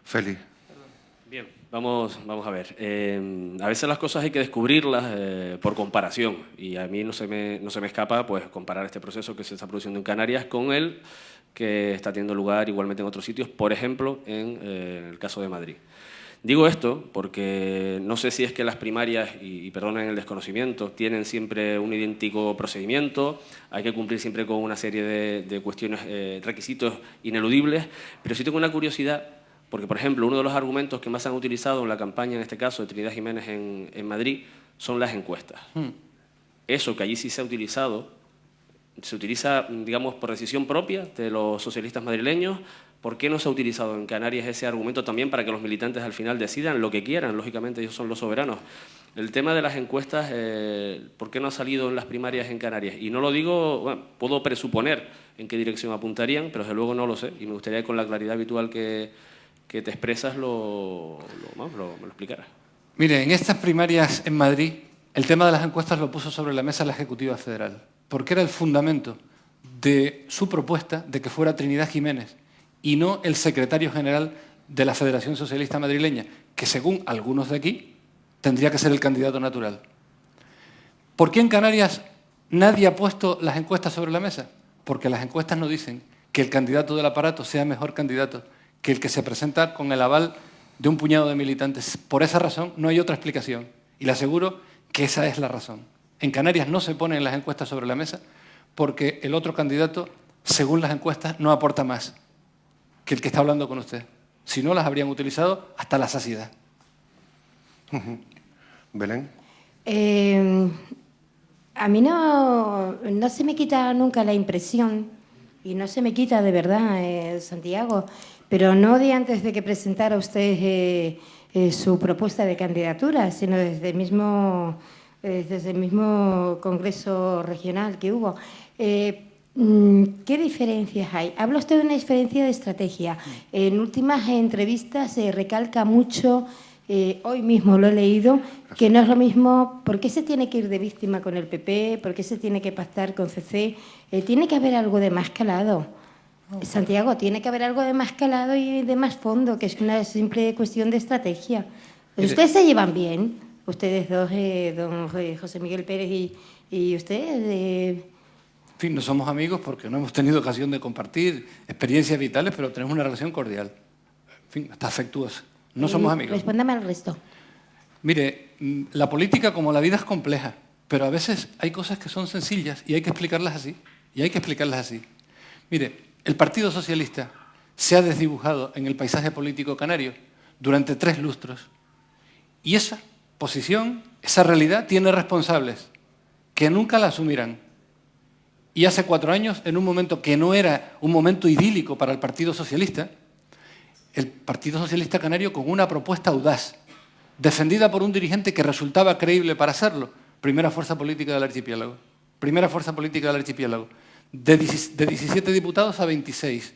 Félix. Bien, vamos a ver. A veces las cosas hay que descubrirlas por comparación, y a mí no se me escapa pues comparar este proceso que se está produciendo en Canarias con el que está teniendo lugar igualmente en otros sitios, por ejemplo, en el caso de Madrid. Digo esto porque no sé si es que las primarias, y perdonen el desconocimiento, tienen siempre un idéntico procedimiento, hay que cumplir siempre con una serie de cuestiones, requisitos ineludibles, pero sí tengo una curiosidad, porque, por ejemplo, uno de los argumentos que más han utilizado en la campaña, en este caso, de Trinidad Jiménez en Madrid, son las encuestas. Eso que allí sí se ha utilizado, se utiliza, digamos, por decisión propia de los socialistas madrileños. ¿Por qué no se ha utilizado en Canarias ese argumento también para que los militantes al final decidan lo que quieran? Lógicamente ellos son los soberanos. El tema de las encuestas, ¿por qué no ha salido en las primarias en Canarias? Y no lo digo, bueno, puedo presuponer en qué dirección apuntarían, pero desde luego no lo sé. Y me gustaría que con la claridad habitual que te expresas me lo explicaras. Mire, en estas primarias en Madrid, el tema de las encuestas lo puso sobre la mesa la Ejecutiva Federal, porque era el fundamento de su propuesta de que fuera Trinidad Jiménez y no el secretario general de la Federación Socialista Madrileña, que según algunos de aquí tendría que ser el candidato natural. ¿Por qué en Canarias nadie ha puesto las encuestas sobre la mesa? Porque las encuestas no dicen que el candidato del aparato sea mejor candidato que el que se presenta con el aval de un puñado de militantes. Por esa razón no hay otra explicación, y le aseguro que esa es la razón. En Canarias no se ponen las encuestas sobre la mesa porque el otro candidato, según las encuestas, no aporta más que el que está hablando con usted. Si no, las habrían utilizado hasta la saciedad. Belén. A mí no se me quita nunca la impresión, y no se me quita de verdad, Santiago, pero no de antes de que presentara usted su propuesta de candidatura, sino desde el mismo Congreso Regional que hubo. ¿Qué diferencias hay? Habla usted de una diferencia de estrategia. En últimas entrevistas se recalca mucho, hoy mismo lo he leído, que no es lo mismo. ¿Por qué se tiene que ir de víctima con el PP? ¿Por qué se tiene que pactar con CC? Tiene que haber algo de más calado. Santiago, tiene que haber algo de más calado y de más fondo, que es una simple cuestión de estrategia. Pues ustedes se llevan bien, ustedes dos, don José Miguel Pérez y usted. En fin, no somos amigos porque no hemos tenido ocasión de compartir experiencias vitales, pero tenemos una relación cordial. En fin, hasta afectuosa. No somos amigos. Respóndame al resto. Mire, la política, como la vida, es compleja, pero a veces hay cosas que son sencillas y hay que explicarlas así. Mire, el Partido Socialista se ha desdibujado en el paisaje político canario durante 3 lustros. Y esa posición, esa realidad, tiene responsables que nunca la asumirán. Y hace 4 años, en un momento que no era un momento idílico para el Partido Socialista, el Partido Socialista Canario, con una propuesta audaz, defendida por un dirigente que resultaba creíble para hacerlo, primera fuerza política del archipiélago, de 17 diputados a 26.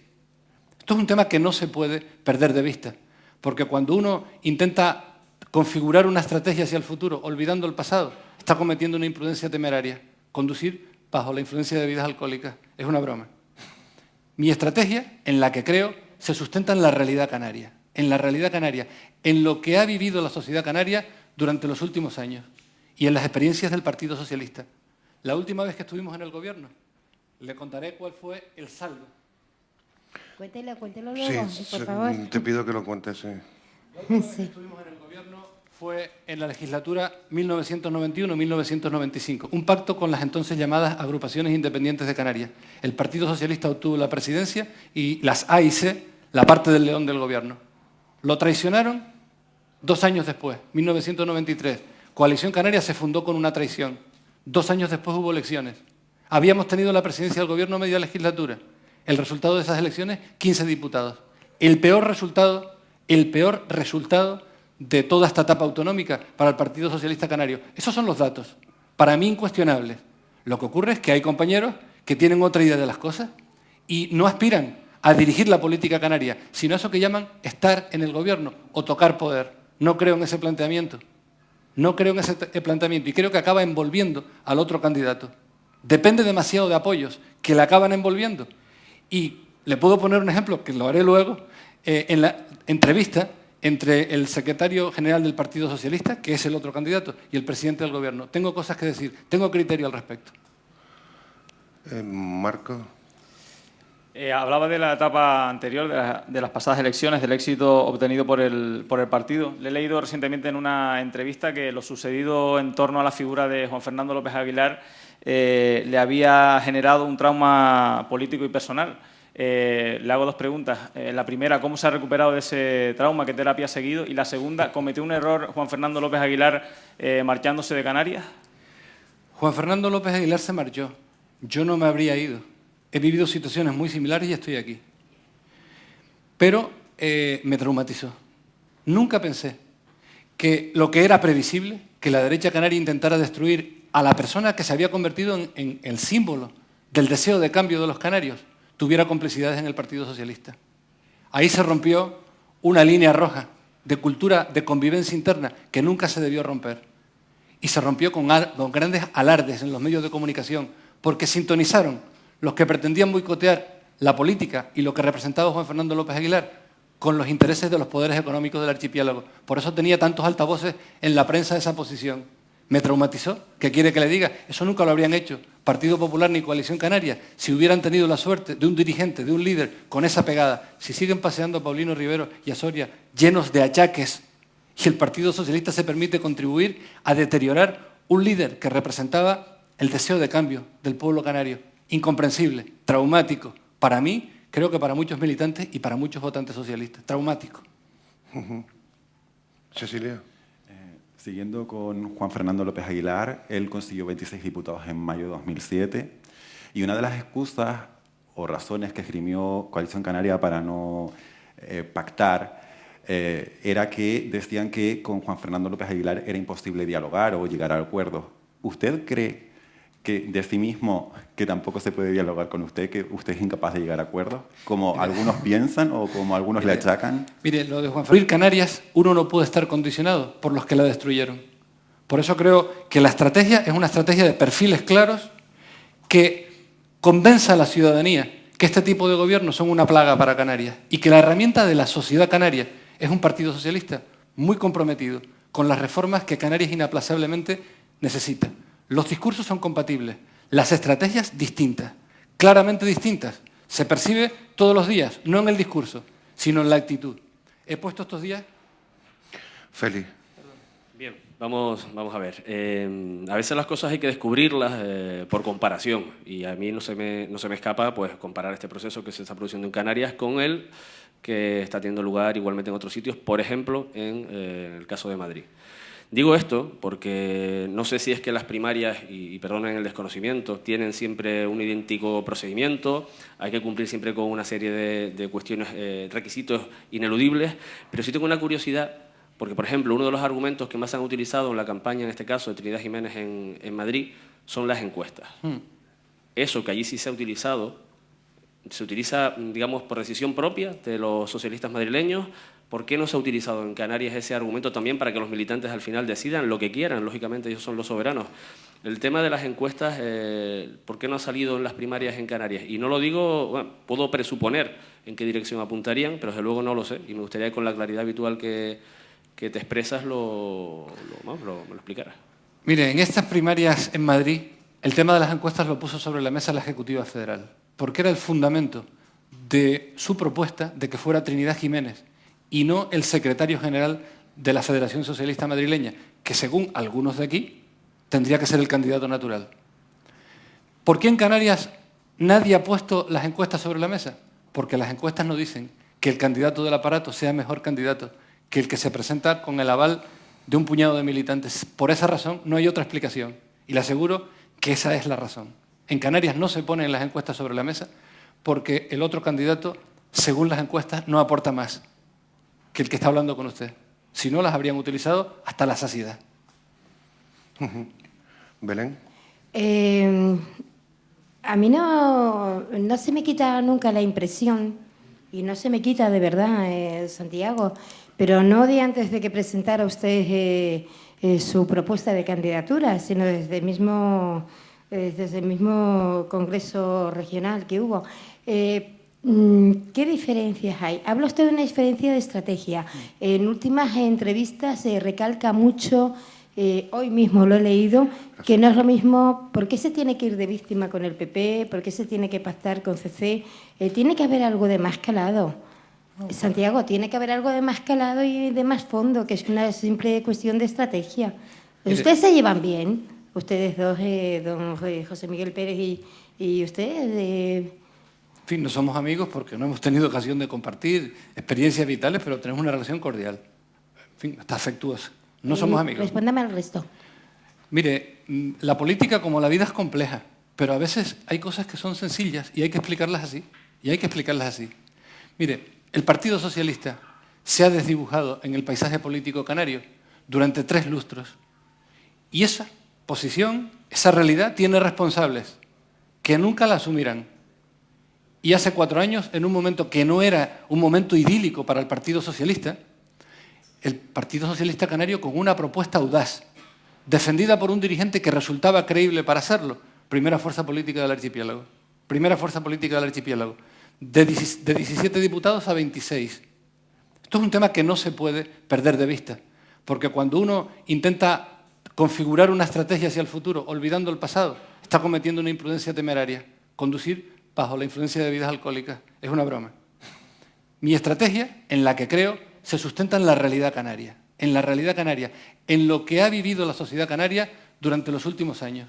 Esto es un tema que no se puede perder de vista, porque cuando uno intenta configurar una estrategia hacia el futuro, olvidando el pasado, está cometiendo una imprudencia temeraria. Conducir bajo la influencia de bebidas alcohólicas es una broma. Mi estrategia, en la que creo, se sustenta en la realidad canaria, en lo que ha vivido la sociedad canaria durante los últimos años y en las experiencias del Partido Socialista. La última vez que estuvimos en el gobierno, le contaré cuál fue el saldo. Cuéntelo luego, por favor. Te pido que lo cuentes, sí. La última vez que estuvimos en el gobierno fue en la legislatura 1991-1995, un pacto con las entonces llamadas agrupaciones independientes de Canarias. El Partido Socialista obtuvo la presidencia y las A y C, la parte del león del gobierno. Lo traicionaron 2 años después, 1993. Coalición Canaria se fundó con una traición. 2 años después hubo elecciones. Habíamos tenido la presidencia del gobierno media legislatura. El resultado de esas elecciones, 15 diputados. El peor resultado de toda esta etapa autonómica para el Partido Socialista Canario. Esos son los datos, para mí incuestionables. Lo que ocurre es que hay compañeros que tienen otra idea de las cosas y no aspiran a dirigir la política canaria, sino eso que llaman estar en el gobierno o tocar poder. No creo en ese planteamiento. Y creo que acaba envolviendo al otro candidato. Depende demasiado de apoyos que le acaban envolviendo. Y le puedo poner un ejemplo, que lo haré luego, en la entrevista entre el secretario general del Partido Socialista, que es el otro candidato, y el presidente del Gobierno. Tengo cosas que decir, tengo criterio al respecto. Marco. Hablaba de la etapa anterior, de las pasadas elecciones, del éxito obtenido por el partido. Le he leído recientemente en una entrevista que lo sucedido en torno a la figura de Juan Fernando López Aguilar le había generado un trauma político y personal. Le hago dos preguntas. La primera, ¿cómo se ha recuperado de ese trauma? ¿Qué terapia ha seguido? Y la segunda, ¿cometió un error Juan Fernando López Aguilar marchándose de Canarias? Juan Fernando López Aguilar se marchó. Yo no me habría ido. He vivido situaciones muy similares y estoy aquí. Pero me traumatizó. Nunca pensé que lo que era previsible, que la derecha canaria intentara destruir a la persona que se había convertido en el símbolo del deseo de cambio de los canarios, tuviera complicidades en el Partido Socialista. Ahí se rompió una línea roja de cultura de convivencia interna que nunca se debió romper. Y se rompió con grandes alardes en los medios de comunicación, porque sintonizaron los que pretendían boicotear la política y lo que representaba Juan Fernando López Aguilar con los intereses de los poderes económicos del archipiélago. Por eso tenía tantos altavoces en la prensa de esa posición. Me traumatizó. ¿Qué quiere que le diga? Eso nunca lo habrían hecho Partido Popular ni Coalición Canaria si hubieran tenido la suerte de un dirigente, de un líder con esa pegada. Si siguen paseando a Paulino Rivero y a Soria llenos de achaques y el Partido Socialista se permite contribuir a deteriorar un líder que representaba el deseo de cambio del pueblo canario. Incomprensible, traumático. Para mí, creo que para muchos militantes y para muchos votantes socialistas. Traumático. Cecilia. Siguiendo con Juan Fernando López Aguilar, él consiguió 26 diputados en mayo de 2007 y una de las excusas o razones que esgrimió Coalición Canaria para no pactar era que decían que con Juan Fernando López Aguilar era imposible dialogar o llegar a acuerdos. ¿Usted cree que de sí mismo que tampoco se puede dialogar con usted, que usted es incapaz de llegar a acuerdos, como algunos piensan o como algunos le achacan? Mire, lo de Juan Fernando Canarias, uno no puede estar condicionado por los que la destruyeron. Por eso creo que la estrategia es una estrategia de perfiles claros que convenza a la ciudadanía que este tipo de gobiernos son una plaga para Canarias y que la herramienta de la sociedad canaria es un partido socialista muy comprometido con las reformas que Canarias inaplazablemente necesita. Los discursos son compatibles, las estrategias distintas, claramente distintas. Se percibe todos los días, no en el discurso, sino en la actitud. He puesto estos días... Félix. Bien, vamos a ver. A veces las cosas hay que descubrirlas por comparación y a mí no se me escapa pues comparar este proceso que se está produciendo en Canarias con el que está teniendo lugar igualmente en otros sitios, por ejemplo, en el caso de Madrid. Digo esto porque no sé si es que las primarias, y perdonen el desconocimiento, tienen siempre un idéntico procedimiento, hay que cumplir siempre con una serie de cuestiones, requisitos ineludibles, pero sí tengo una curiosidad, porque, por ejemplo, uno de los argumentos que más han utilizado en la campaña, en este caso, de Trinidad Jiménez en Madrid, son las encuestas. Eso que allí sí se ha utilizado, se utiliza, digamos, por decisión propia de los socialistas madrileños. ¿Por qué no se ha utilizado en Canarias ese argumento también para que los militantes al final decidan lo que quieran? Lógicamente ellos son los soberanos. El tema de las encuestas, ¿por qué no ha salido en las primarias en Canarias? Y no lo digo, bueno, puedo presuponer en qué dirección apuntarían, pero desde luego no lo sé. Y me gustaría que con la claridad habitual que te expresas me lo explicaras. Mire, en estas primarias en Madrid, el tema de las encuestas lo puso sobre la mesa la Ejecutiva Federal, porque era el fundamento de su propuesta de que fuera Trinidad Jiménez y no el secretario general de la Federación Socialista Madrileña, que según algunos de aquí tendría que ser el candidato natural. ¿Por qué en Canarias nadie ha puesto las encuestas sobre la mesa? Porque las encuestas no dicen que el candidato del aparato sea mejor candidato que el que se presenta con el aval de un puñado de militantes. Por esa razón no hay otra explicación. Y le aseguro que esa es la razón. En Canarias no se ponen las encuestas sobre la mesa porque el otro candidato, según las encuestas, no aporta más que el que está hablando con usted. Si no, las habrían utilizado hasta la saciedad. Belén. A mí no se me quita nunca la impresión, y no se me quita de verdad, Santiago, pero no de antes de que presentara usted su propuesta de candidatura, sino desde el mismo Congreso Regional que hubo. ¿Qué diferencias hay? Habla usted de una diferencia de estrategia. En últimas entrevistas se recalca mucho, hoy mismo lo he leído, que no es lo mismo. ¿Por qué se tiene que ir de víctima con el PP? ¿Por qué se tiene que pactar con CC? Tiene que haber algo de más calado. Santiago, tiene que haber algo de más calado y de más fondo, que es una simple cuestión de estrategia. ¿Ustedes se llevan bien? Ustedes dos, don José Miguel Pérez y usted. En fin, no somos amigos porque no hemos tenido ocasión de compartir experiencias vitales, pero tenemos una relación cordial. En fin, está afectuosa. No somos amigos. Respóndame al resto. Mire, la política, como la vida, es compleja, pero a veces hay cosas que son sencillas y hay que explicarlas así. Mire, el Partido Socialista se ha desdibujado en el paisaje político canario durante 3 lustros. Y esa posición, esa realidad, tiene responsables que nunca la asumirán. Y hace 4 años, en un momento que no era un momento idílico para el Partido Socialista, el Partido Socialista Canario, con una propuesta audaz, defendida por un dirigente que resultaba creíble para hacerlo, primera fuerza política del archipiélago, de 17 diputados a 26. Esto es un tema que no se puede perder de vista, porque cuando uno intenta configurar una estrategia hacia el futuro, olvidando el pasado, está cometiendo una imprudencia temeraria. Conducir bajo la influencia de bebidas alcohólicas es una broma. Mi estrategia, en la que creo, se sustenta en la realidad canaria, en lo que ha vivido la sociedad canaria durante los últimos años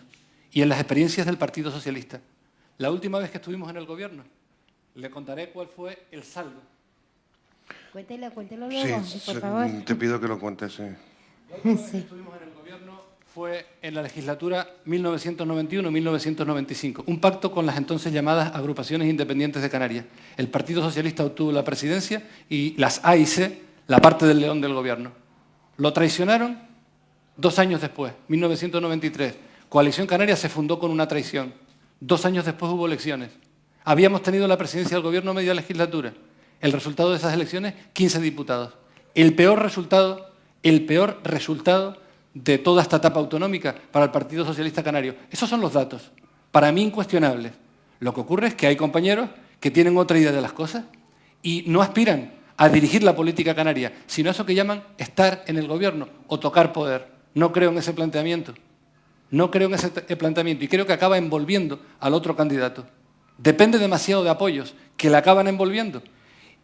y en las experiencias del Partido Socialista. La última vez que estuvimos en el gobierno, le contaré cuál fue el saldo. Cuéntelo luego, Sí, por favor. te pido que lo cuentes, sí. La última vez que estuvimos en el gobierno fue en la legislatura 1991-1995, un pacto con las entonces llamadas agrupaciones independientes de Canarias. El Partido Socialista obtuvo la presidencia y las A y C, la parte del león del gobierno. Lo traicionaron 2 años después, 1993. Coalición Canaria se fundó con una traición. 2 años después hubo elecciones. Habíamos tenido la presidencia del gobierno media legislatura. El resultado de esas elecciones, 15 diputados. El peor resultado de toda esta etapa autonómica para el Partido Socialista Canario. Esos son los datos, para mí incuestionables. Lo que ocurre es que hay compañeros que tienen otra idea de las cosas y no aspiran a dirigir la política canaria, sino a eso que llaman estar en el gobierno o tocar poder. No creo en ese planteamiento. Y creo que acaba envolviendo al otro candidato. Depende demasiado de apoyos que le acaban envolviendo.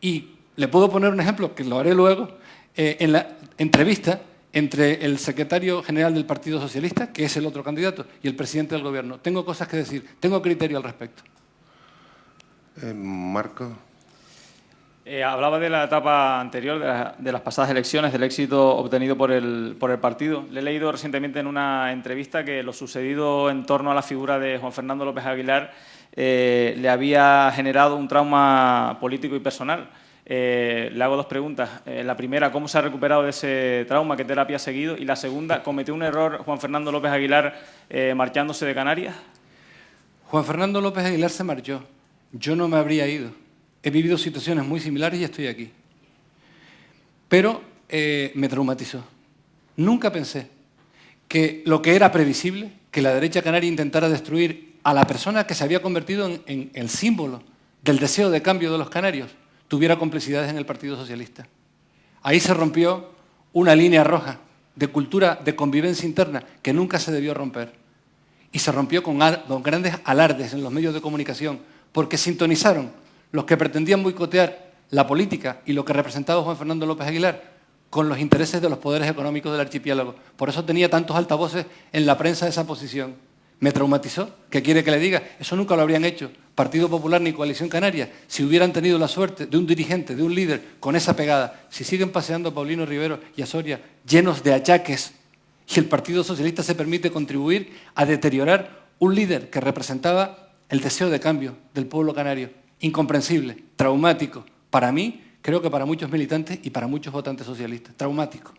Y le puedo poner un ejemplo, que lo haré luego, en la entrevista entre el secretario general del Partido Socialista, que es el otro candidato, y el presidente del gobierno. Tengo cosas que decir, tengo criterio al respecto. Marco. Hablaba de la etapa anterior, de las pasadas elecciones, del éxito obtenido por el partido. Le he leído recientemente en una entrevista que lo sucedido en torno a la figura de Juan Fernando López Aguilar le había generado un trauma político y personal. Le hago 2 preguntas. La primera, ¿cómo se ha recuperado de ese trauma? ¿Qué terapia ha seguido? Y la segunda, ¿cometió un error Juan Fernando López Aguilar marchándose de Canarias? Juan Fernando López Aguilar se marchó. Yo no me habría ido. He vivido situaciones muy similares y estoy aquí. Pero me traumatizó. Nunca pensé que lo que era previsible, que la derecha canaria intentara destruir a la persona que se había convertido en el símbolo del deseo de cambio de los canarios, tuviera complicidades en el Partido Socialista. Ahí se rompió una línea roja de cultura de convivencia interna que nunca se debió romper. Y se rompió con grandes alardes en los medios de comunicación, porque sintonizaron los que pretendían boicotear la política y lo que representaba Juan Fernando López Aguilar con los intereses de los poderes económicos del archipiélago. Por eso tenía tantos altavoces en la prensa de esa posición. Me traumatizó. ¿Qué quiere que le diga? Eso nunca lo habrían hecho Partido Popular ni Coalición Canaria si hubieran tenido la suerte de un dirigente, de un líder con esa pegada. Si siguen paseando a Paulino Rivero y a Soria llenos de achaques y el Partido Socialista se permite contribuir a deteriorar un líder que representaba el deseo de cambio del pueblo canario. Incomprensible, traumático. Para mí, creo que para muchos militantes y para muchos votantes socialistas. Traumático.